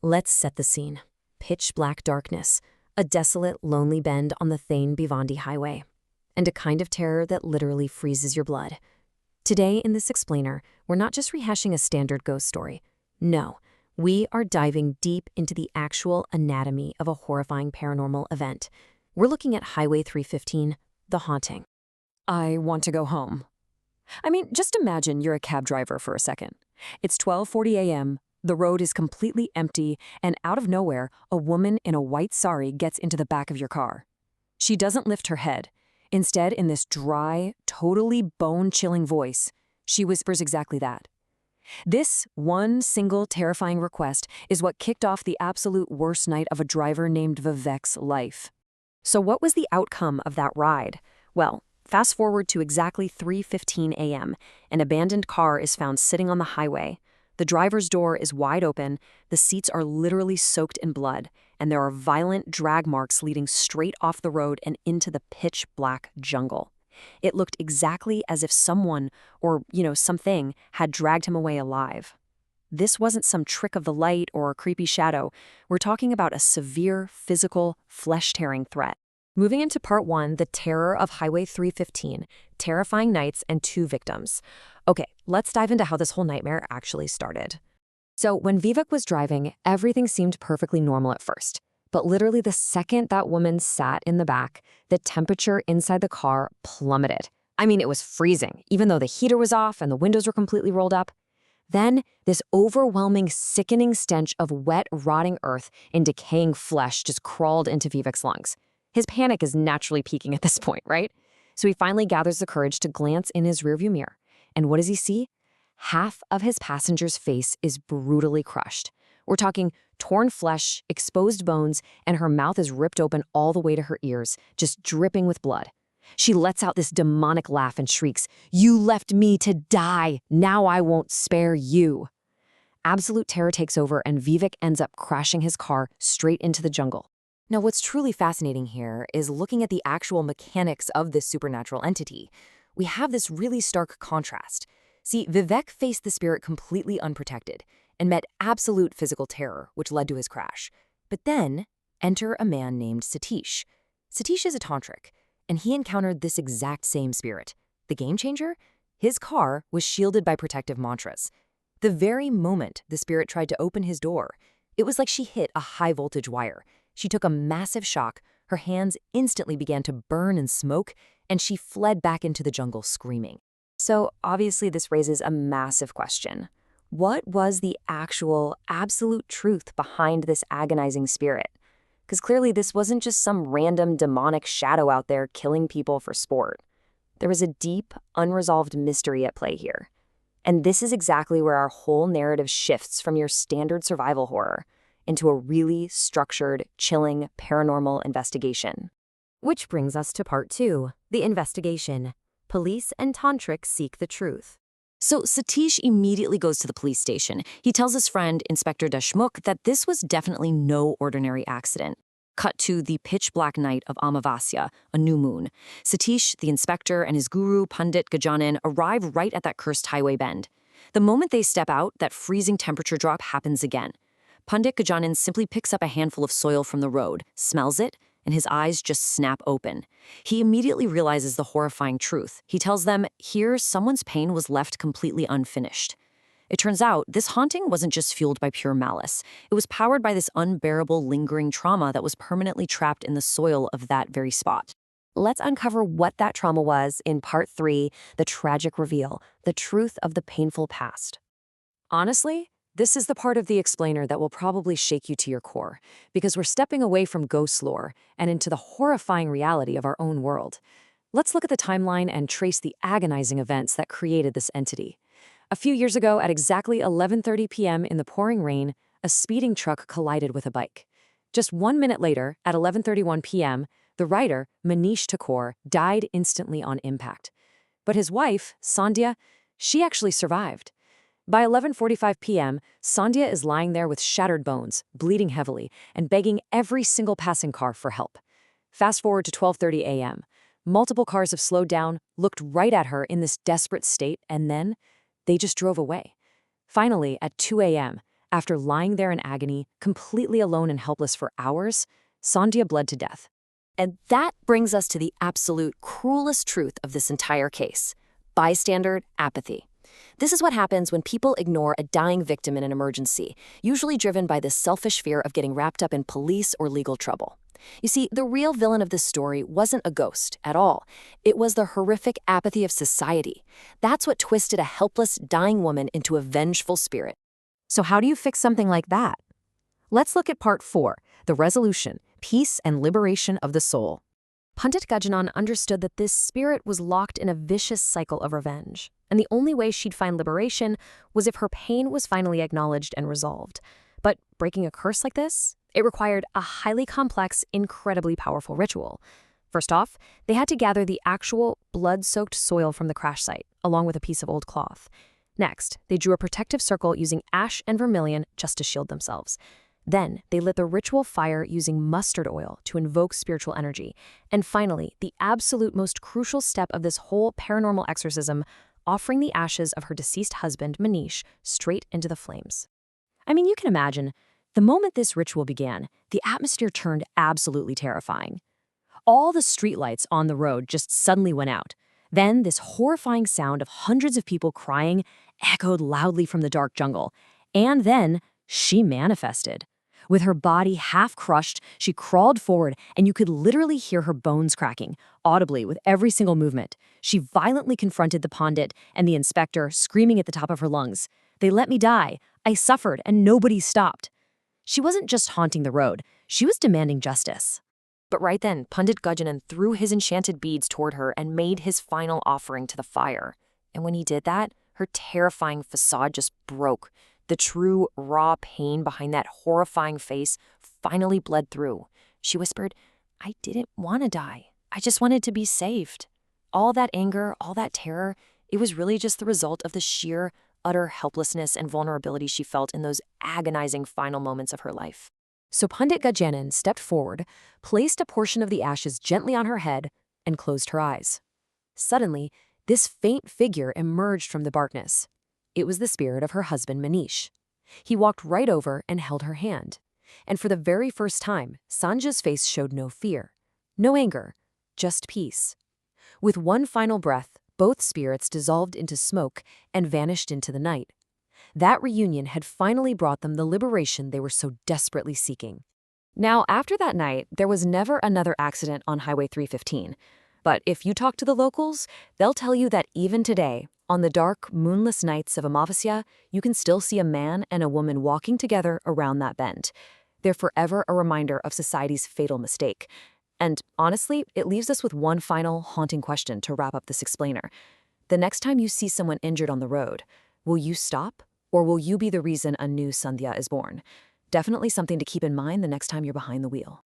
Let's set the scene. Pitch black darkness, a desolate, lonely bend on the Thane Bhivandi highway, and a kind of terror that literally freezes your blood. Today in this explainer, we're not just rehashing a standard ghost story. No, we are diving deep into the actual anatomy of a horrifying paranormal event. We're looking at Highway 315, The Haunting. I want to go home. I mean, just imagine you're a cab driver for a second. It's 12:40 a.m., the road is completely empty, and out of nowhere, a woman in a white sari gets into the back of your car. She doesn't lift her head. Instead, in this dry, totally bone-chilling voice, she whispers exactly that. This one single terrifying request is what kicked off the absolute worst night of a driver named Vivek's life. So what was the outcome of that ride? Well, fast forward to exactly 3:15 a.m. An abandoned car is found sitting on the highway. The driver's door is wide open, the seats are literally soaked in blood, and there are violent drag marks leading straight off the road and into the pitch-black jungle. It looked exactly as if someone, or, something, had dragged him away alive. This wasn't some trick of the light or a creepy shadow. We're talking about a severe, physical, flesh-tearing threat. Moving into part 1, the terror of Highway 315, terrifying nights and 2 victims. Okay, let's dive into how this whole nightmare actually started. So when Vivek was driving, everything seemed perfectly normal at first. But literally the second that woman sat in the back, the temperature inside the car plummeted. I mean, it was freezing, even though the heater was off and the windows were completely rolled up. Then, this overwhelming, sickening stench of wet, rotting earth and decaying flesh just crawled into Vivek's lungs. His panic is naturally peaking at this point, right? So he finally gathers the courage to glance in his rearview mirror. And what does he see? Half of his passenger's face is brutally crushed. We're talking torn flesh, exposed bones, and her mouth is ripped open all the way to her ears, just dripping with blood. She lets out this demonic laugh and shrieks, "You left me to die! Now I won't spare you!" Absolute terror takes over, and Vivek ends up crashing his car straight into the jungle. Now, what's truly fascinating here is looking at the actual mechanics of this supernatural entity. We have this really stark contrast. See, Vivek faced the spirit completely unprotected and met absolute physical terror, which led to his crash. But then, enter a man named Satish. Satish is a tantric, and he encountered this exact same spirit. The game changer? His car was shielded by protective mantras. The very moment the spirit tried to open his door, it was like she hit a high-voltage wire. She took a massive shock, her hands instantly began to burn and smoke, and she fled back into the jungle screaming. So obviously this raises a massive question. What was the actual, absolute truth behind this agonizing spirit? Because clearly this wasn't just some random demonic shadow out there killing people for sport. There was a deep, unresolved mystery at play here. And this is exactly where our whole narrative shifts from your standard survival horror into a really structured, chilling, paranormal investigation. Which brings us to part 2, the investigation. Police and tantrics seek the truth. So Satish immediately goes to the police station. He tells his friend, Inspector Deshmukh, that this was definitely no ordinary accident. Cut to the pitch-black night of Amavasya, a new moon. Satish, the inspector, and his guru, Pandit Gajanan, arrive right at that cursed highway bend. The moment they step out, that freezing temperature drop happens again. Pandit Gajanan simply picks up a handful of soil from the road, smells it, and his eyes just snap open. He immediately realizes the horrifying truth. He tells them, here, someone's pain was left completely unfinished. It turns out, this haunting wasn't just fueled by pure malice. It was powered by this unbearable, lingering trauma that was permanently trapped in the soil of that very spot. Let's uncover what that trauma was in part 3, the tragic reveal, the truth of the painful past. Honestly, this is the part of the explainer that will probably shake you to your core, because we're stepping away from ghost lore and into the horrifying reality of our own world. Let's look at the timeline and trace the agonizing events that created this entity. A few years ago, at exactly 11:30 p.m. in the pouring rain, a speeding truck collided with a bike. Just 1 minute later, at 11:31 p.m., the rider, Manish Thakur, died instantly on impact. But his wife, Sandhya, she actually survived. By 11:45 p.m., Sandhya is lying there with shattered bones, bleeding heavily, and begging every single passing car for help. Fast forward to 12:30 a.m. Multiple cars have slowed down, looked right at her in this desperate state, and then they just drove away. Finally, at 2 a.m., After lying there in agony, completely alone and helpless for hours, Sandhya bled to death. And that brings us to the absolute cruelest truth of this entire case: bystander apathy. This is what happens when people ignore a dying victim in an emergency, usually driven by this selfish fear of getting wrapped up in police or legal trouble. You see, the real villain of this story wasn't a ghost at all. It was the horrific apathy of society. That's what twisted a helpless, dying woman into a vengeful spirit. So how do you fix something like that? Let's look at part 4, the resolution, peace and liberation of the soul. Pandit Gajanan understood that this spirit was locked in a vicious cycle of revenge, and the only way she'd find liberation was if her pain was finally acknowledged and resolved. But breaking a curse like this, it required a highly complex, incredibly powerful ritual. First off, they had to gather the actual blood-soaked soil from the crash site, along with a piece of old cloth. Next, they drew a protective circle using ash and vermilion just to shield themselves. Then, they lit the ritual fire using mustard oil to invoke spiritual energy. And finally, the absolute most crucial step of this whole paranormal exorcism, offering the ashes of her deceased husband, Manish, straight into the flames. I mean, you can imagine, the moment this ritual began, the atmosphere turned absolutely terrifying. All the streetlights on the road just suddenly went out. Then, this horrifying sound of hundreds of people crying echoed loudly from the dark jungle. And then, she manifested. With her body half crushed, she crawled forward, and you could literally hear her bones cracking, audibly with every single movement. She violently confronted the Pandit and the inspector, screaming at the top of her lungs, "They let me die. I suffered, and nobody stopped." She wasn't just haunting the road, she was demanding justice. But right then, Pandit Gajanan threw his enchanted beads toward her and made his final offering to the fire. And when he did that, her terrifying facade just broke. The true, raw pain behind that horrifying face finally bled through. She whispered, "I didn't want to die. I just wanted to be saved." All that anger, all that terror, it was really just the result of the sheer, utter helplessness and vulnerability she felt in those agonizing final moments of her life. So Pandit Gajanan stepped forward, placed a portion of the ashes gently on her head, and closed her eyes. Suddenly, this faint figure emerged from the darkness. It was the spirit of her husband, Manish. He walked right over and held her hand. And for the very first time, Sandhya's face showed no fear, no anger, just peace. With one final breath, both spirits dissolved into smoke and vanished into the night. That reunion had finally brought them the liberation they were so desperately seeking. Now, after that night, there was never another accident on Highway 315. But if you talk to the locals, they'll tell you that even today, on the dark, moonless nights of Amavasya, you can still see a man and a woman walking together around that bend. They're forever a reminder of society's fatal mistake. And honestly, it leaves us with one final, haunting question to wrap up this explainer. The next time you see someone injured on the road, will you stop? Or will you be the reason a new Sandhya is born? Definitely something to keep in mind the next time you're behind the wheel.